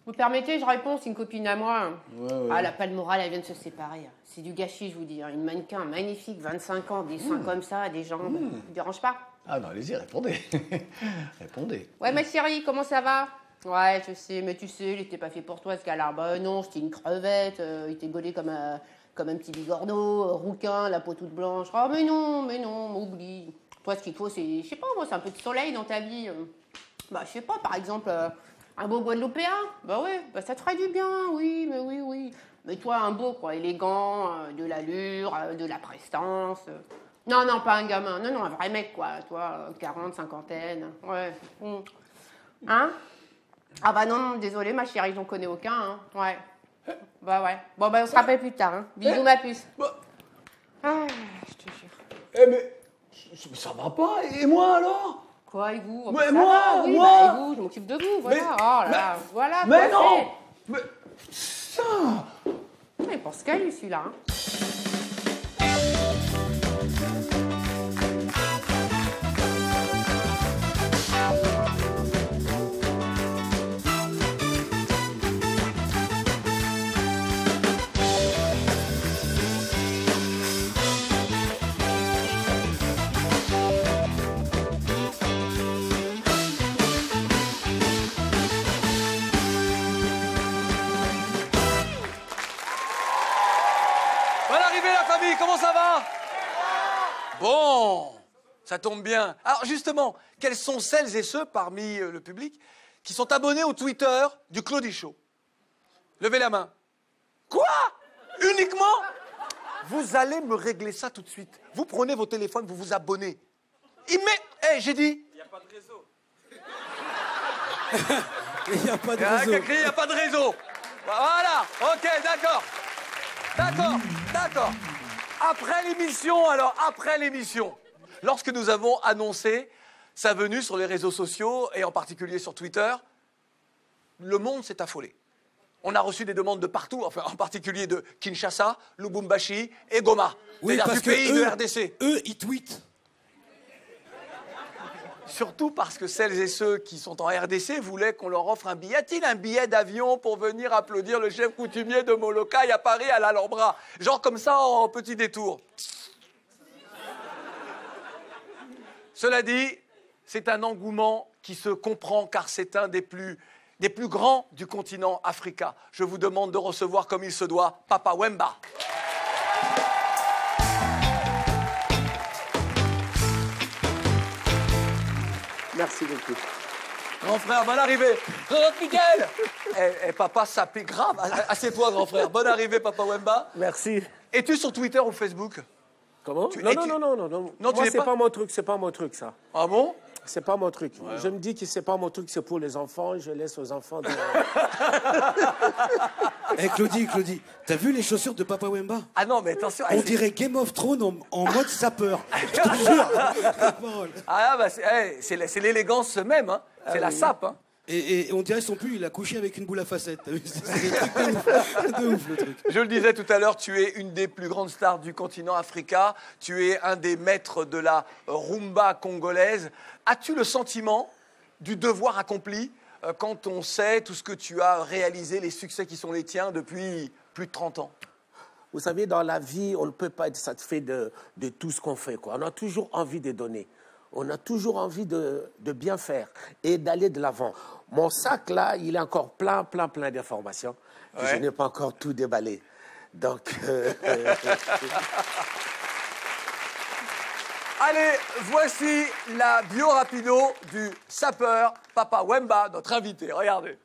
Vous permettez, je réponds, c'est une copine à moi. Ouais. Ah, elle a pas de morale, elle vient de se séparer. C'est du gâchis, je vous dis. Une mannequin magnifique, 25 ans, des seins comme ça, des jambes. Ça vous dérange pas? Ah non, allez-y, répondez. Répondez. Ouais, ma chérie, comment ça va? Ouais, je sais, mais tu sais, il était pas fait pour toi, ce gars-là. Bah non, c'était une crevette, il était gaulé comme un petit bigorneau, rouquin, la peau toute blanche. Oh, mais non, oublie. Toi, ce qu'il faut, c'est, je sais pas, moi, c'est un peu de soleil dans ta vie. Bah, je sais pas, par exemple, un beau Guadeloupéen. Bah ouais, bah ça te ferait du bien, oui, mais oui. Mais toi, un beau, quoi, élégant, de l'allure, de la prestance. Non, pas un gamin, non, un vrai mec, quoi. Toi, 40, cinquantaine, ouais. Hein? Ah bah non, désolé, ma chérie, j'en connais aucun, hein. Ouais. Bah ouais. Bon, bah on se rappelle plus tard, hein. Bisous, ma puce. Ah, je te jure. Mais ça va pas, et moi alors? Quoi, et vous? Mais Ça moi, va, oui, moi. bah, et vous, je m'occupe de vous, voilà. Mais- Oh là là, voilà. Mais quoi, non. Mais ça. c'est- Il pense qu'à lui, celui-là, hein. Bonne arrivée la famille, comment ça va? Bon, ça tombe bien. Alors justement, quels sont celles et ceux parmi le public qui sont abonnés au Twitter du Claudie Show? Levez la main. Quoi? Uniquement? Vous allez me régler ça tout de suite. Vous prenez vos téléphones, vous vous abonnez. J'ai dit. Il n'y a pas de réseau. Il n'y a pas de Il y a réseau. quelqu'un, il n'y a pas de réseau. Voilà, ok, d'accord. Après l'émission, lorsque nous avons annoncé sa venue sur les réseaux sociaux, et en particulier sur Twitter, le monde s'est affolé. On a reçu des demandes de partout, enfin en particulier de Kinshasa, Lubumbashi et Goma. Oui, C'est-à-dire parce du pays que de eux, RDC. eux, ils tweetent. Surtout parce que celles et ceux qui sont en RDC voulaient qu'on leur offre un billet. Y a-t-il un billet d'avion pour venir applaudir le chef coutumier de Molokaï à Paris, à l'Alhambra? Genre comme ça, en petit détour. Cela dit, c'est un engouement qui se comprend car c'est un des plus grands du continent africain. Je vous demande de recevoir comme il se doit Papa Wemba. Merci beaucoup. Grand frère, bonne arrivée. Regarde, Miguel. Papa, ça pique grave. Assieds-toi, grand frère. Bonne arrivée, Papa Wemba. Merci. Es-tu sur Twitter ou Facebook? Comment? Tu- Non, et non, tu- non, non, non, non. Non, tu Moi, n'es c'est pas- pas mon truc, c'est pas mon truc, ça. Ah bon? C'est pas mon truc. Je me dis que c'est pas mon truc, c'est pour les enfants. Je laisse aux enfants de... Eh Claudie, t'as vu les chaussures de Papa Wemba? Ah non, mais attention. On dirait Game of Thrones en mode sapeur. Je te jure. La parole. Ah bah, c'est l'élégance même, hein. C'est la sape, hein. Et on dirait son pull, il a couché avec une boule à facettes. T'as vu? C'est des trucs de ouf, le truc. Je le disais tout à l'heure, tu es une des plus grandes stars du continent africain. Tu es un des maîtres de la rumba congolaise. As-tu le sentiment du devoir accompli quand on sait tout ce que tu as réalisé, les succès qui sont les tiens depuis plus de 30 ans? Vous savez, dans la vie, on ne peut pas être satisfait de tout ce qu'on fait, quoi. On a toujours envie de donner. On a toujours envie de bien faire et d'aller de l'avant. Mon sac, là, il est encore plein d'informations. Ouais. Je n'ai pas encore tout déballé. Donc... Allez, voici la bio rapido du sapeur Papa Wemba, notre invité. Regardez.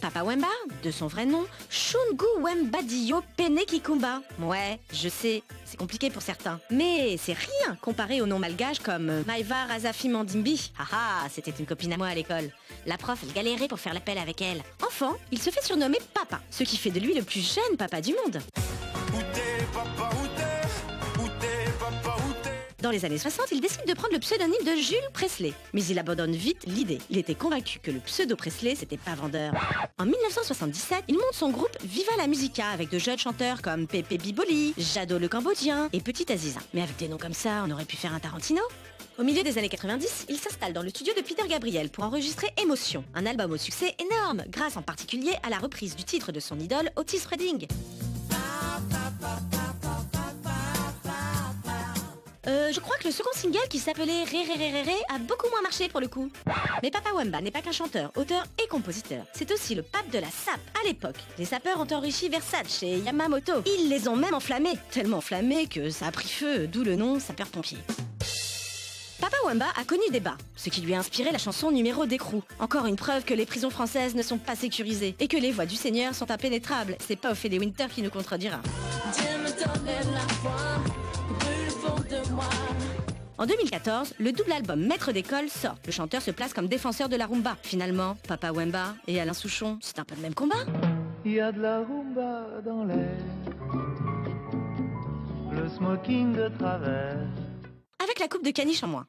Papa Wemba, de son vrai nom, Shungu Wemba Dio Pene Kikumba. Ouais, je sais, c'est compliqué pour certains. Mais c'est rien comparé au nom malgache comme Maïva Razafi Mandimbi. Haha, c'était une copine à moi à l'école. La prof, elle galérait pour faire l'appel avec elle. Enfant, il se fait surnommer Papa, ce qui fait de lui le plus jeune papa du monde. Dans les années 60, il décide de prendre le pseudonyme de Jules Presley. Mais il abandonne vite l'idée. Il était convaincu que le pseudo Presley, c'était pas vendeur. En 1977, il monte son groupe Viva la Musica avec de jeunes chanteurs comme Pépé Biboli, Jado le Cambodgien et Petit Aziza. Mais avec des noms comme ça, on aurait pu faire un Tarantino. Au milieu des années 90, il s'installe dans le studio de Peter Gabriel pour enregistrer Émotion, un album au succès énorme, grâce en particulier à la reprise du titre de son idole Otis Redding. Je crois que le second single qui s'appelait Ré Ré Ré Ré Ré a beaucoup moins marché pour le coup. Mais Papa Wemba n'est pas qu'un chanteur, auteur et compositeur. C'est aussi le pape de la sape. À l'époque, les sapeurs ont enrichi Versace et Yamamoto. Ils les ont même enflammés, tellement enflammés que ça a pris feu, d'où le nom sapeur-pompier. Papa Wemba a connu des bas, ce qui lui a inspiré la chanson numéro d'Écrou. Encore une preuve que les prisons françaises ne sont pas sécurisées et que les voies du Seigneur sont impénétrables. C'est pas Ophélie Winter qui nous contredira. En 2014, le double album Maître d'école sort. Le chanteur se place comme défenseur de la rumba. Finalement, Papa Wemba et Alain Souchon, c'est un peu le même combat. Il y a de la rumba dans l'air, le smoking de travers. Avec la coupe de caniche en moins.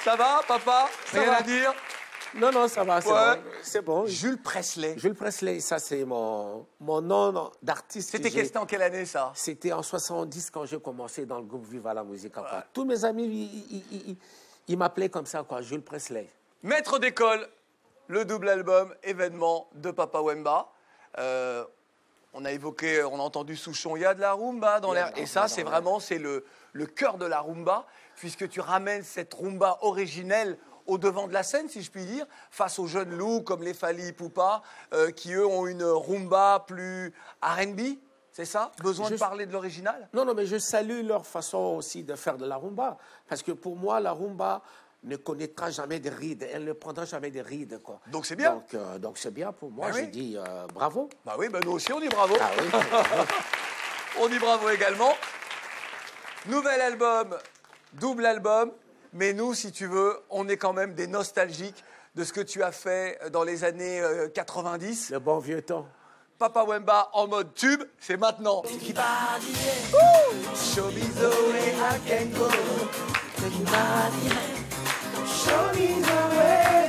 Ça va, papa? Rien à dire? Non, ça va, c'est Ouais. bon. C'est bon. Jules Presley. Jules Presley, ça c'est mon nom d'artiste. C'était en quelle année, ça? C'était en 70 quand j'ai commencé dans le groupe Viva la Musica. Ouais. Tous mes amis, ils m'appelaient comme ça, quoi, Jules Presley. Maître d'école, le double album événement de Papa Wemba. On a entendu Souchon, il y a de la rumba dans l'air. Et ça, c'est vraiment le cœur de la rumba, puisque tu ramènes cette rumba originelle au devant de la scène, si je puis dire, face aux jeunes loups comme les Fally Ipupa, qui eux ont une rumba plus R&B, c'est ça? Besoin de parler de l'original? Non, mais je salue leur façon aussi de faire de la rumba, parce que pour moi, la rumba ne connaîtra jamais de rides, elle ne prendra jamais de rides, quoi. Donc c'est bien. Donc c'est bien pour moi, Ah, je oui. dis bravo. Bah oui, nous aussi on dit bravo. Ah oui. On dit bravo également. Nouvel album, double album. Mais nous, si tu veux, on est quand même des nostalgiques de ce que tu as fait dans les années 90. Le bon vieux temps. Papa Wemba en mode tube, c'est maintenant. Show me the way I can go. Show me the way.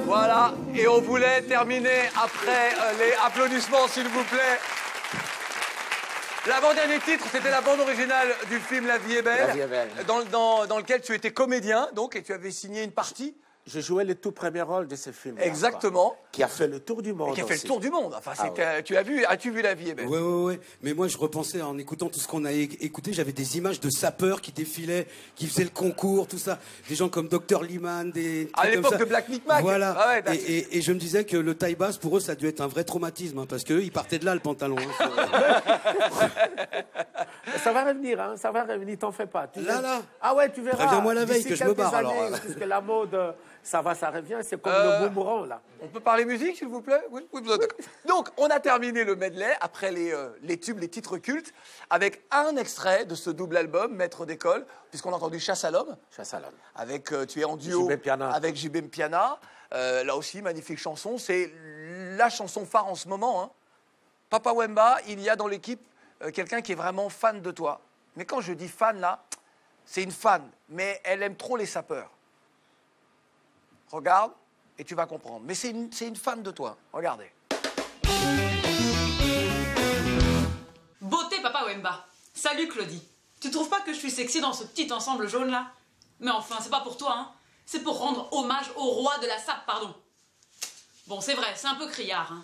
Voilà, et on voulait terminer après les applaudissements, s'il vous plaît. L'avant-dernier titre, c'était la bande originale du film La vie est belle, La vie est belle. Dans lequel tu étais comédien, donc, et tu avais signé une partie. Je jouais le tout premier rôle de ce film. Exactement. Qui a fait le tour du monde. Et qui a fait aussi. le tour du monde. Enfin, ouais. As-tu vu La vie est belle? Ouais. Mais moi, je repensais en écoutant tout ce qu'on a écouté. J'avais des images de sapeurs qui défilaient, qui faisaient le concours, tout ça. Des gens comme Dr Liman, des À l'époque de Black Micmac. Voilà. Ah ouais, et je me disais que le taille basse, pour eux, ça a dû être un vrai traumatisme, hein, parce qu'eux, ils partaient de là, le pantalon. Ça va revenir, hein. Ça va revenir, t'en fais pas. Là. Ah ouais, tu verras. Préviens-moi la veille D'ici que je me barre, quelques alors. années, puisque la mode, ça revient, c'est comme le boomerang, là. On peut parler musique, s'il vous plaît? Oui, d'accord. Donc, on a terminé le medley, après les tubes, les titres cultes, avec un extrait de ce double album, Maître d'école, puisqu'on a entendu Chasse à l'homme. Chasse à l'homme. Avec, tu es en duo JB Piana. avec JB Piana. Là aussi, magnifique chanson. C'est la chanson phare en ce moment, hein. Papa Wemba, il y a dans l'équipe quelqu'un qui est vraiment fan de toi. Mais quand je dis fan, là, c'est une fan, mais elle aime trop les sapeurs. Regarde, et tu vas comprendre. Mais c'est une fan de toi. Regardez. Beauté, Papa Wemba. Salut, Claudie. Tu trouves pas que je suis sexy dans ce petit ensemble jaune-là? Mais enfin, c'est pas pour toi, hein. C'est pour rendre hommage au roi de la sape, pardon. Bon, c'est vrai, c'est un peu criard, hein.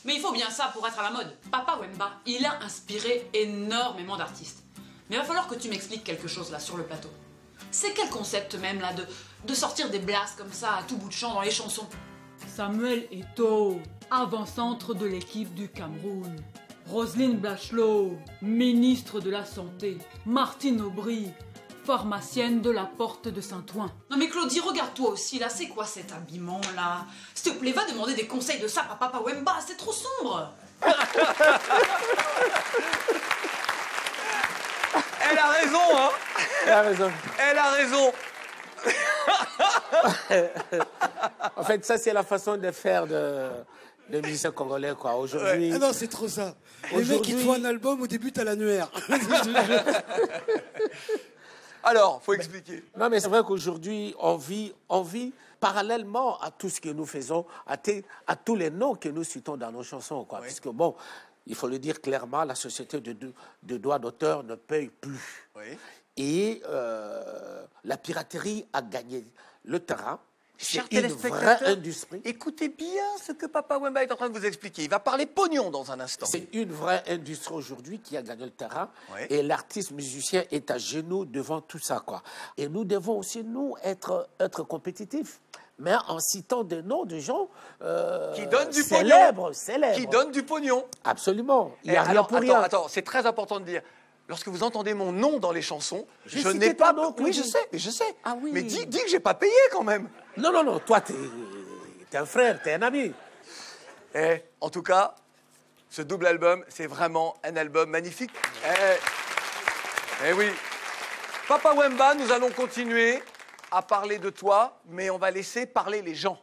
Mais il faut bien ça pour être à la mode. Papa Wemba, il a inspiré énormément d'artistes. Mais il va falloir que tu m'expliques quelque chose, là, sur le plateau. C'est quel concept, même, là, de sortir des blasts comme ça, à tout bout de champ, dans les chansons? Samuel Eto'o, avant-centre de l'équipe du Cameroun. Roselyne Bachelot, ministre de la Santé. Martine Aubry, pharmacienne de la porte de Saint-Ouen. Non mais Claudie, regarde-toi aussi, là, c'est quoi cet habillement-là? S'il te plaît, va demander des conseils de sape à Papa Wemba, c'est trop sombre. Elle a raison, hein? Elle a raison. Elle a raison. En fait, ça, c'est la façon de faire de musiciens congolais, quoi. Aujourd'hui... Ah non, c'est trop ça. Les mecs, ils te font un album, au début, t'as l'annuaire. Alors, faut expliquer. Non, mais c'est vrai qu'aujourd'hui, on vit parallèlement à tout ce que nous faisons, à tous les noms que nous citons dans nos chansons, quoi. Oui. Puisque, bon, il faut le dire clairement, la société de droits d'auteur ne paye plus. Oui. Et la piraterie a gagné le terrain. C'est Chers une téléspectateurs, vraie industrie. écoutez bien ce que Papa Wemba est en train de vous expliquer. Il va parler pognon dans un instant. C'est une vraie industrie aujourd'hui qui a gagné le terrain. Oui. Et l'artiste musicien est à genoux devant tout ça, quoi. Et nous devons aussi, nous, être compétitifs. Mais en citant des noms de gens Qui donnent du célèbres. Qui donne du pognon. Absolument. Il n'y a rien Alors, pour rien. attends, c'est très important de dire. Lorsque vous entendez mon nom dans les chansons, J'ai je cité n'ai pas... ton nom, Oui, Claudie. je sais. Ah oui. Mais dis que j'ai pas payé quand même. Non, toi, t'es un frère, t'es un ami. En tout cas, ce double album, c'est vraiment un album magnifique. Oui. Papa Wemba, nous allons continuer à parler de toi, mais on va laisser parler les gens.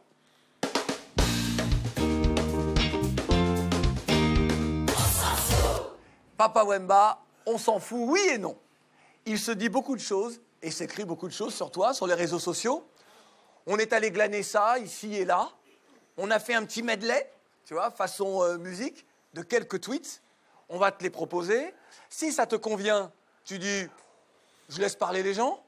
Papa Wemba, on s'en fout, oui et non. Il se dit beaucoup de choses et s'écrit beaucoup de choses sur toi, sur les réseaux sociaux. On est allé glaner ça ici et là. On a fait un petit medley, tu vois, façon musique, de quelques tweets. On va te les proposer. Si ça te convient, tu dis « je laisse parler les gens ».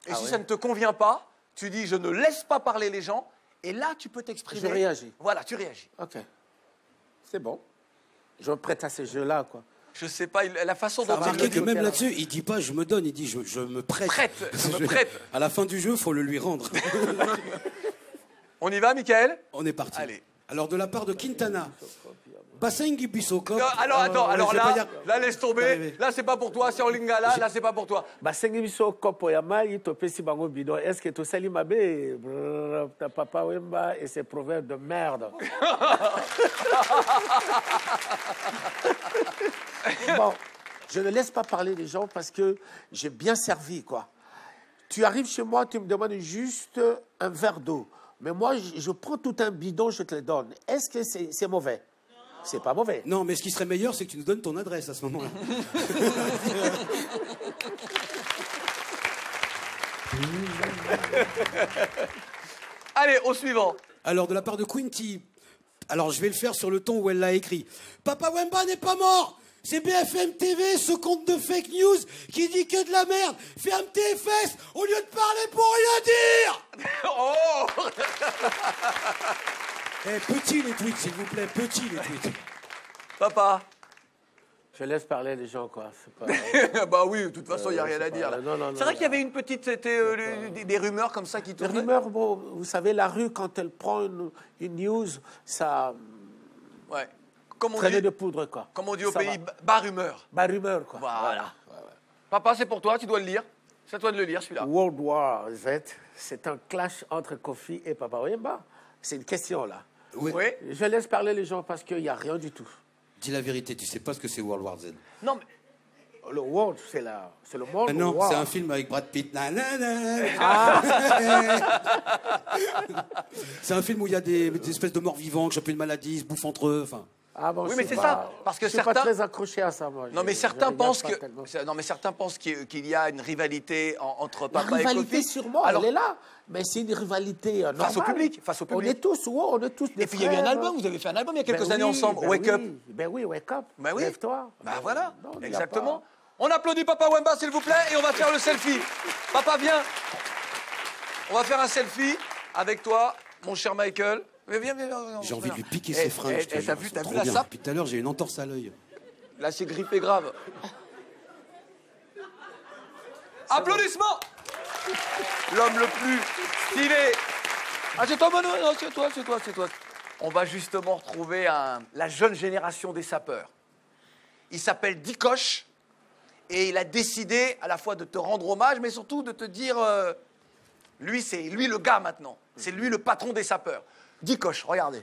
Et si ça ne te convient pas, tu dis « je ne laisse pas parler les gens ». Et là, tu peux t'exprimer. Je réagis. Voilà, tu réagis. OK. C'est bon. Je me prête à ces jeux-là, quoi. Je sais pas, la façon dont il Remarquez le que dit. même là-dessus, il dit pas je me donne, il dit je me prête. Je me prête. À la fin du jeu, faut le lui rendre. On y va, Mickaël? On est parti. Allez. Alors, de la part de Quintana, Basengi Bisoko. Alors, attends, alors là, laisse tomber. Arrivé. Là, c'est pas pour toi, c'est en lingala, là, c'est pas pour toi. basengi biso kopo ya mai topesi bango bidon. Est-ce que tosali mabe? Ta Papa Wemba et ses proverbes de merde. Bon, je ne laisse pas parler les gens parce que j'ai bien servi, quoi. Tu arrives chez moi, tu me demandes juste un verre d'eau. Mais moi, je prends tout un bidon, je te le donne. Est-ce que c'est mauvais? C'est pas mauvais. Non, mais ce qui serait meilleur, c'est que tu nous donnes ton adresse à ce moment-là. Allez, au suivant. Alors, de la part de Quinty, alors je vais le faire sur le ton où elle l'a écrit. Papa Wemba n'est pas mort. C'est BFM TV, ce compte de fake news qui dit que de la merde. Ferme tes fesses au lieu de parler pour rien dire. Oh. Petit les tweets, s'il vous plaît, petit les tweets. Papa. Je laisse parler les gens, quoi. Pas... Bah oui, de toute façon, il n'y a rien à dire. Non, c'est vrai qu'il y avait une petite... C'était des rumeurs comme ça qui Les tournaient. rumeurs, bon, vous savez, la rue, quand elle prend une news, ça Ouais. Comme on traînait dit, de poudre, quoi. comme on dit au Ça pays, va. bas rumeur. Bas rumeur, quoi. Voilà. Papa, c'est pour toi, tu dois le lire. C'est à toi de le lire, celui-là. World War Z, c'est un clash entre Kofi et Papa Wemba. C'est une question, là. Oui. Oui. Je laisse parler les gens parce qu'il n'y a rien du tout. Dis la vérité, tu sais pas ce que c'est World War Z. Non, mais... Le world, c'est le monde. Ah non, war. c'est un film avec Brad Pitt. C'est un film où il y a des espèces de morts vivants qui chopent une maladie, se bouffent entre eux. Enfin. Ah bon, Oui, je mais sais c'est pas. ça, parce que je suis certains- pas très accroché à ça, moi. Non, mais Je certains regarde pensent pas que... tellement. Non, mais certains pensent qu'il y a une rivalité entre La papa et rivalité, Kofi. sûrement, Alors, elle est là. Mais c'est une rivalité normale. Face au public, face au public. On est tous, on est tous des Et puis il y a eu un frères. album, vous avez fait un album il y a quelques Ben années oui, ensemble, ben Wake oui, Up. Ben oui, Wake Up. Ben oui. Lève-toi. Ben voilà, Non, il y a exactement. pas. On applaudit Papa Wemba, s'il vous plaît, et on va faire le selfie. Papa, viens. On va faire un selfie avec toi, mon cher Michael. Mais viens. J'ai envie de lui piquer Eh, ses fringues. eh, je te eh, jure, t'as vu- c'est t'as trop vu la bien. sape Depuis tout à l'heure, j'ai une entorse à l'œil. Là, c'est grippé grave. Applaudissements. L'homme le plus stylé. Ah, c'est toi, Manu? Non, c'est toi. On va justement retrouver la jeune génération des sapeurs. Il s'appelle Dikoche Et il a décidé à la fois de te rendre hommage, mais surtout de te dire, lui, c'est lui le gars maintenant. C'est lui le patron des sapeurs. Dikosh, regardez.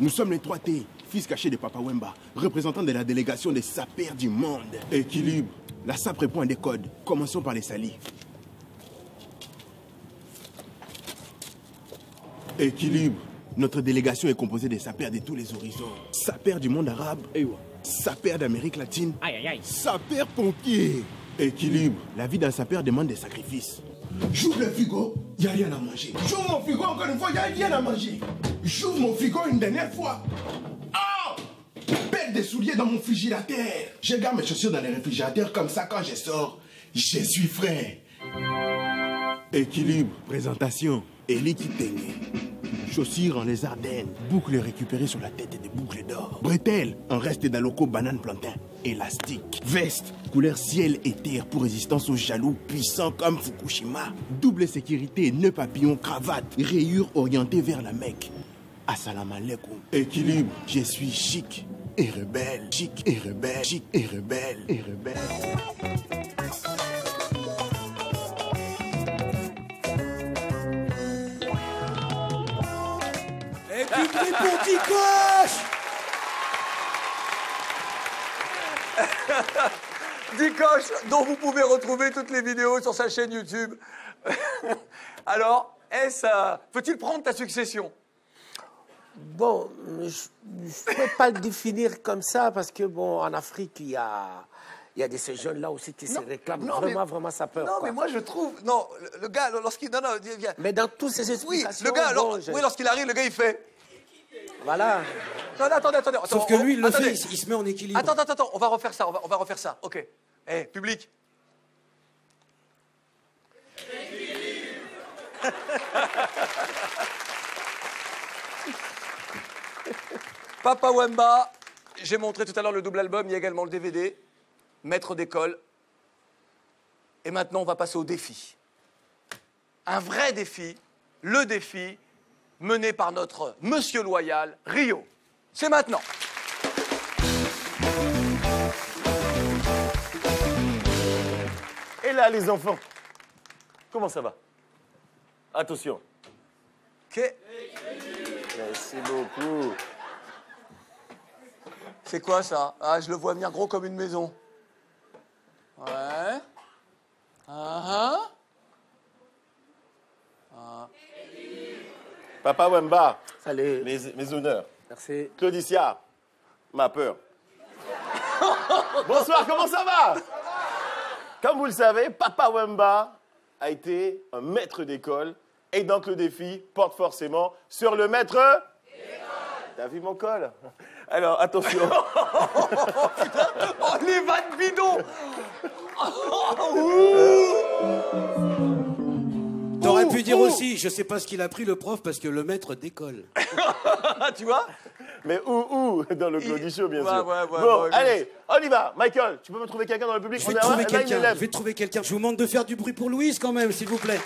Nous sommes les 3T, fils cachés de Papa Wemba, représentants de la délégation des sapeurs du monde. Équilibre. La SAP répond à des codes. Commençons par les salis. Équilibre. Notre délégation est composée des sapeurs de tous les horizons. Sapeurs du monde arabe. Sapeurs d'Amérique latine. Sapeurs pompiers. Équilibre. La vie d'un sapeur demande des sacrifices. J'ouvre le frigo, il n'y a rien à manger. J'ouvre mon frigo encore une fois, il n'y a rien à manger. J'ouvre mon frigo une dernière fois. Ah! Pète des souliers dans mon frigidateur. Je garde mes chaussures dans les réfrigérateurs comme ça quand je sors. Je suis frais. Équilibre, présentation, Eli Kitenge. Chaussures en les Ardennes, boucles récupérées sur la tête et des boucles d'or. Bretelles, en reste d'aloco banane plantain. Élastique. Veste, couleur ciel et terre pour résistance aux jaloux puissants comme Fukushima. Double sécurité, nœud papillon, cravate, rayures orientées vers la Mecque. Assalamu alaikum. Équilibre, je suis chic et rebelle. Chic et rebelle, chic et rebelle, et rebelle. Et puis pour Dikosh. Dikosh, dont vous pouvez retrouver toutes les vidéos sur sa chaîne YouTube. Alors, peut-il prendre ta succession? Bon, je ne peux pas le définir comme ça parce que, bon, en Afrique, il y a de ces jeunes-là aussi qui se réclament vraiment sapeurs. Non, mais moi, je trouve... Non, le gars, lorsqu'il... Non, viens. Mais dans tous ces explications... Oui, le gars, lorsqu'il arrive, le gars, il fait... Voilà. Non, attendez. Sauf que lui, il le fait, il se met en équilibre. Attends, on va refaire ça, on va refaire ça. OK. Public. Papa Wemba, j'ai montré tout à l'heure le double album, il y a également le DVD, maître d'école. Et maintenant, on va passer au défi. Un vrai défi, le défi mené par notre monsieur loyal, Rio. C'est maintenant. Et là, les enfants, comment ça va? Attention. OK. Merci beaucoup. C'est quoi ça? Ah, je le vois venir gros comme une maison. Ouais. Papa Wemba. Salut. Mes honneurs. Merci. Claudicia, ma peur. Bonsoir, comment ça va? Comme vous le savez, Papa Wemba a été un maître d'école et donc le défi porte forcément sur le maître d'école. T'as vu mon col? Alors, attention. Oh putain! Oh, les vannes bidons! T'aurais pu dire aussi, je sais pas ce qu'il a pris le prof parce que le maître décolle. Tu vois? Mais où? Dans le Claudicho, bien sûr. Ouais, bon, allez, on y va. Michael, tu peux me trouver quelqu'un dans le public? Je vais trouver quelqu'un. Je vous demande de faire du bruit pour Louise quand même, s'il vous plaît.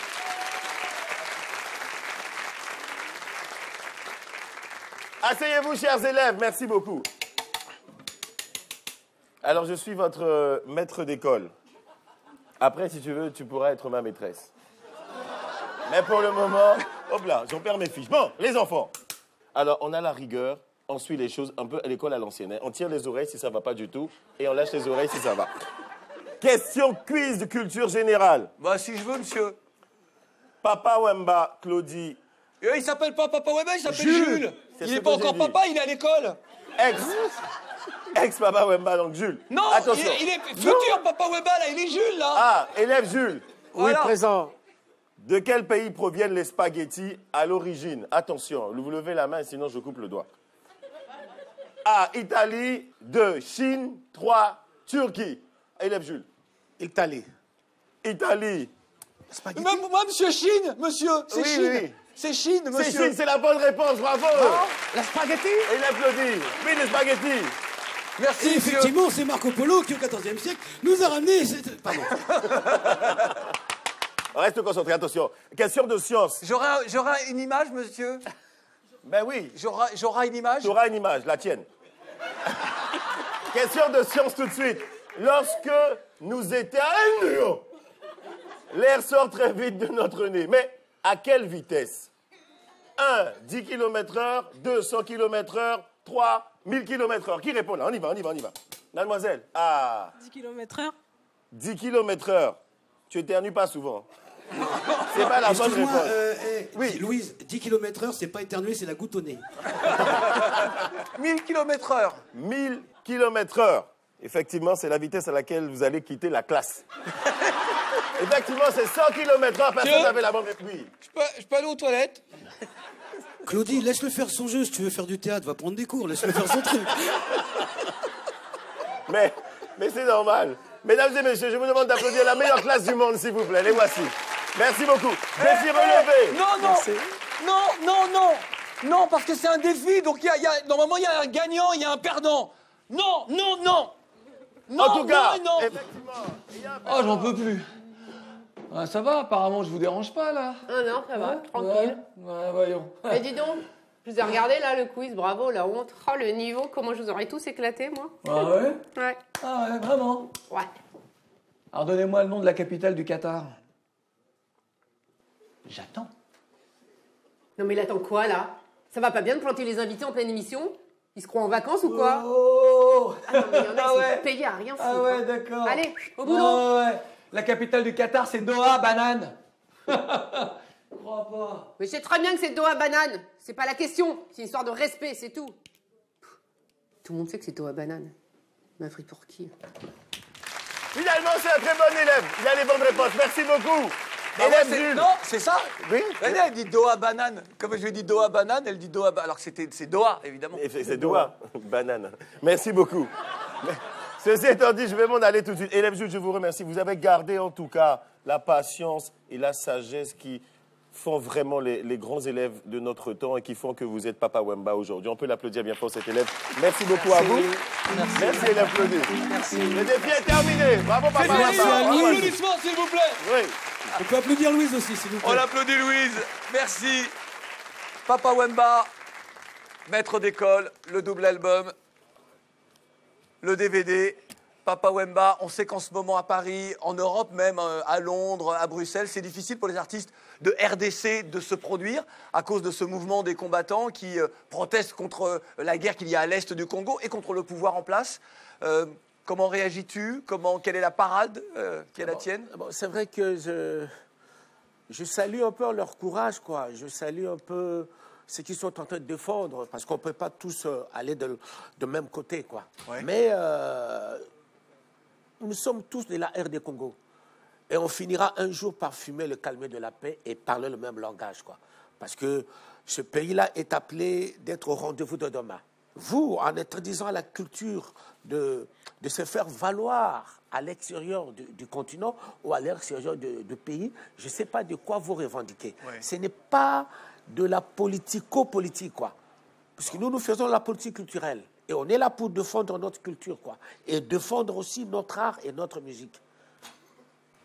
Asseyez-vous, chers élèves, merci beaucoup. Alors, je suis votre maître d'école. Après, si tu veux, tu pourras être ma maîtresse. Mais pour le moment, hop là, j'en perds mes fiches. Bon, les enfants. Alors, on a la rigueur, on suit les choses un peu à l'école à l'ancienne. Hein. On tire les oreilles si ça va pas du tout, et on lâche les oreilles si ça va. Question quiz de culture générale. Bah, si je veux, monsieur. Papa Wemba, Claudie. Il s'appelle pas Papa Wemba, il s'appelle Jules. Il n'est pas encore papa, il est à l'école. Ex-Papa Wemba, donc Jules. Non, attention. Il est futur Papa Wemba, là, il est Jules, là. Ah, élève Jules. Voilà. Oui, présent. De quel pays proviennent les spaghettis à l'origine? Attention, vous levez la main, sinon je coupe le doigt. A, Italie. 2, Chine. 3, Turquie. Élève Jules. Italie. Italie. Spaghetti. Moi, monsieur Chine, monsieur. C'est Chine. Oui. C'est Chine, monsieur. C'est Chine, c'est la bonne réponse, bravo. Non, la spaghetti. Élève Claudie. Oui, les spaghettis. Merci, Et effectivement, c'est Marco Polo qui, au XIVe siècle, nous a ramené... Pardon. Reste concentré, attention. Question de science. J'aurai une image, monsieur? Ben oui. J'aurai une image? Tu auras une image, la tienne. Question de science tout de suite. Lorsque nous éternuons, l'air sort très vite de notre nez. Mais à quelle vitesse? 1, 10 km/h, 2, 100 km/h, 3, 1000 km/h. Qui répond là? On y va. Mademoiselle. Ah. 10 km/h. 10 km/h. Tu éternues pas souvent. C'est pas la bonne réponse. Oui, Louise, 10 km/h, c'est pas éternuer, c'est la goutte au nez. 1000 km/h. 1000 km/h. Effectivement, c'est la vitesse à laquelle vous allez quitter la classe. Effectivement, c'est 100 km/h. Personne n'avait la bonne réponse. Oui. Je peux aller aux toilettes? Claudie, laisse-le faire son jeu. Si tu veux faire du théâtre, va prendre des cours. Laisse-le faire son truc. Mais c'est normal. Mesdames et messieurs, je vous demande d'applaudir la meilleure classe du monde, s'il vous plaît. Les voici. Merci beaucoup. Défi relevé. Non, parce que c'est un défi. Donc, normalement, il y a un gagnant, il y a un perdant. Non. En tout cas, non. Effectivement. Oh, j'en peux plus. Ah, ça va, apparemment, je vous dérange pas, là. Non, ça va, tranquille. Ouais, voyons. Mais dis donc, je vous ai regardé, là, le quiz, bravo, la honte. Oh, le niveau, comment je vous aurais tous éclaté, moi. Ah ouais? Ouais. Ah ouais, vraiment? Ouais. Alors, donnez-moi le nom de la capitale du Qatar. J'attends. Non, mais il attend quoi, là? Ça va pas bien de planter les invités en pleine émission? Ils se croient en vacances ou quoi? Oh! Ah non, mais il y en a, ils sont payés à rien foutre. Ah ouais, d'accord. Allez, au boulot. Ah ouais. La capitale du Qatar, c'est Doha, banane. Je crois pas. Mais je sais très bien que c'est Doha banane. C'est pas la question. C'est une histoire de respect, c'est tout. Tout le monde sait que c'est Doha banane. Ma frite pour qui? Finalement, c'est un très bon élève. Il a les bonnes réponses. Merci beaucoup. Élève Jules. Non, c'est ça? Oui. Elle dit Doha banane. Comme je lui ai dit Doha banane, elle dit Doha banane. Alors que c'est Doha, évidemment. C'est Doha. Banane. Merci beaucoup. Ceci étant dit, je vais m'en aller tout de suite. Élève Jules, je vous remercie. Vous avez gardé en tout cas la patience et la sagesse qui font vraiment les grands élèves de notre temps et qui font que vous êtes Papa Wemba aujourd'hui. On peut l'applaudir bien fort, cet élève. Merci beaucoup à vous. Merci élève Claudie. Merci. Le défi est terminé. Bravo Papa Wemba. Merci à Louise. Applaudissements, s'il vous plaît. Oui. On peut applaudir Louise aussi, s'il vous plaît. On applaudit Louise. Merci. Papa Wemba, maître d'école, le double album, le DVD. Papa Wemba, on sait qu'en ce moment à Paris, en Europe même, à Londres, à Bruxelles, c'est difficile pour les artistes de RDC de se produire à cause de ce mouvement des combattants qui protestent contre la guerre qu'il y a à l'est du Congo et contre le pouvoir en place. Comment réagis-tu? Quelle est la parade qui est la tienne? C'est vrai que je salue un peu leur courage, quoi. Je salue un peu ce qu'ils sont en train de défendre, parce qu'on ne peut pas tous aller de même côté, quoi. Ouais. Mais nous sommes tous de la RD Congo. Et on finira un jour par fumer le calme de la paix et parler le même langage, quoi. Parce que ce pays-là est appelé d'être au rendez-vous de demain. Vous, en introduisant la culture de se faire valoir à l'extérieur du continent ou à l'extérieur du pays, je ne sais pas de quoi vous revendiquez. Ouais. Ce n'est pas de la politico-politique, quoi. Parce que nous faisons la politique culturelle. Et on est là pour défendre notre culture, quoi. Et défendre aussi notre art et notre musique.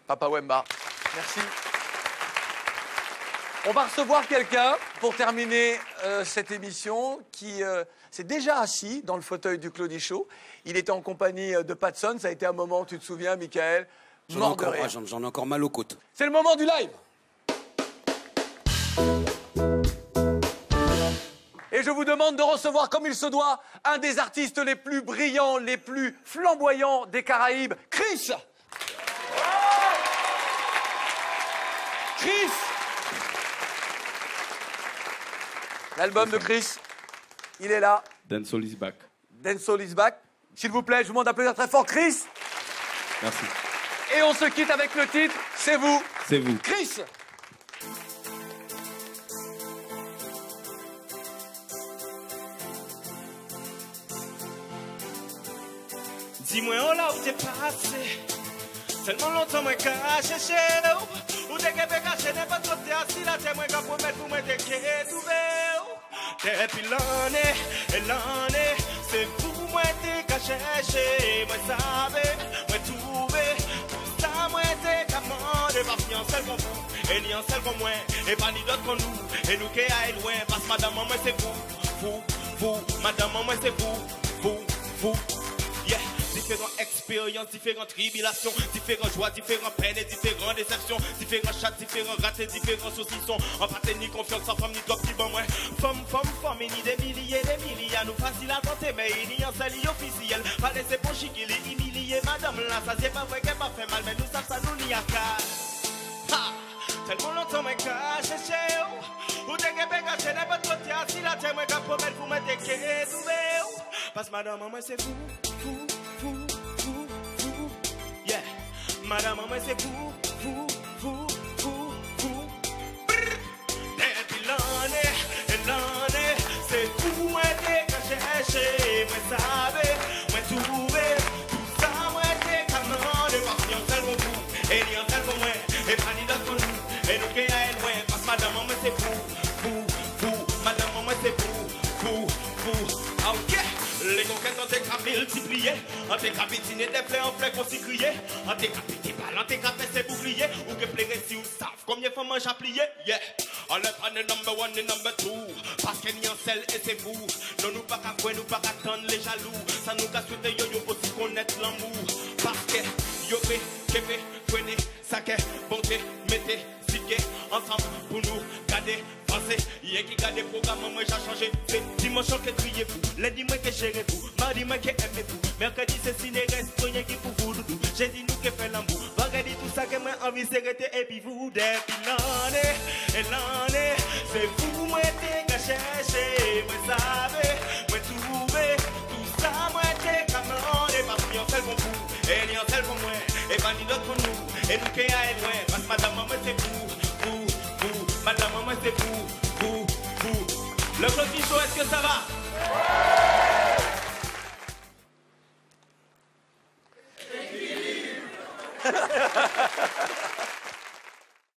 Papa Wemba, merci. On va recevoir quelqu'un pour terminer cette émission qui s'est déjà assis dans le fauteuil du Claudie Show. Il était en compagnie de Patson. Ça a été un moment, tu te souviens, Michael, mort de rire. J'en ai encore mal aux côtes. C'est le moment du live. Et je vous demande de recevoir, comme il se doit, un des artistes les plus brillants, les plus flamboyants des Caraïbes, Chris. Chris. L'album de Chris, il est là. Dancehall is back. Dancehall is back. S'il vous plaît, je vous demande d'applaudir très fort Chris. Merci. Et on se quitte avec le titre, c'est vous. C'est vous. Chris. Dis-moi, on l'a où t'es passé. Tellement longtemps, moi, qu'à chercher. Ou t'es qu'à cacher, n'est pas trop t'es assis là. T'es moi qu'à promettre pour moi, t'es qu'à trouver. Depuis l'année, c'est vous, moi, t'es qu'à chercher. Moi, savez, moi, trouver. Tout ça, moi, t'es qu'à demander. Parce qu'il y a un seul qu'on vous, et il y a un seul qu'on moi, et pas ni d'autre qu'on nous. Et nous qui aille loin, parce que madame, moi, c'est vous, madame, moi, c'est vous, yeah. Différentes expériences, différentes tribulations, différentes joies, différentes peines et différentes déceptions, différents chats, différents ratés, différents saucissons. En pâté ni confiance, sans femme ni top qui bon moins. Femme, ni des milliers, nous facile à tenter, mais il y a un seul officiel. Pas laisser pour chiquer, les humilier, madame là, ça c'est pas vrai qu'elle m'a fait mal, mais nous ça nous n'y a qu'à. Tellement longtemps, mais qu'à chercher, ou t'es qu'à cacher n'importe côté, si la terre, moi qu'à promettre, vous mettez qu'à trouver. Parce que madame, moi c'est vous. Yeah, madame, moi c'est vous. Depuis l'année, c'est vous, moi t'es qu'à chercher, moi savez, moi trouver. Tout ça, moi t'es qu'à demander, parce qu'il y a un seul pour vous, et il y a un seul pour moi, et pas ni d'autre pour nous, et nous qui aille loin, parce que madame, moi c'est vous, madame, moi c'est vous, ok. Les conquêtes ont été multipliées, ont été capitiner des fleurs en fleurs qu'on s'y criait, ont été capité balles, ont été capé ses boucliers, ou que plairait si vous savez combien de fois mange à plier, yeah. On est pas le number one et number two, parce qu'il y a un seul et c'est vous. Non, nous pas qu'à quoi, nous pas qu'à attendre les jaloux, ça nous casse souhaiter yo aussi connaître l'amour, parce que yo fait, kéfé, prenez, saké, bonté, mettez, siké, ensemble pour nous garder. Y'a qui garde des programmes, moi j'ai changé. C'est dimanche que criez-vous, lundi moi que gérez-vous, mardi moi que aimez-vous, mercredi c'est ciné, restaurant qui pour vous doudou. J'ai dit nous que fait l'amour, vendredi tout ça que moi envie c'est arrêter et puis vous depuis l'année, c'est vous moi t'es qu'à chercher, moi savez, moi trouver, tout ça moi t'es qu'à demander, parce qu'il y a un seul pour vous, et il y a un seul pour moi, et pas ni d'autre pour nous, et nous qui aille loin, parce que madame moi c'est vous, madame moi c'est vous. Le Clody Show, est-ce que ça va?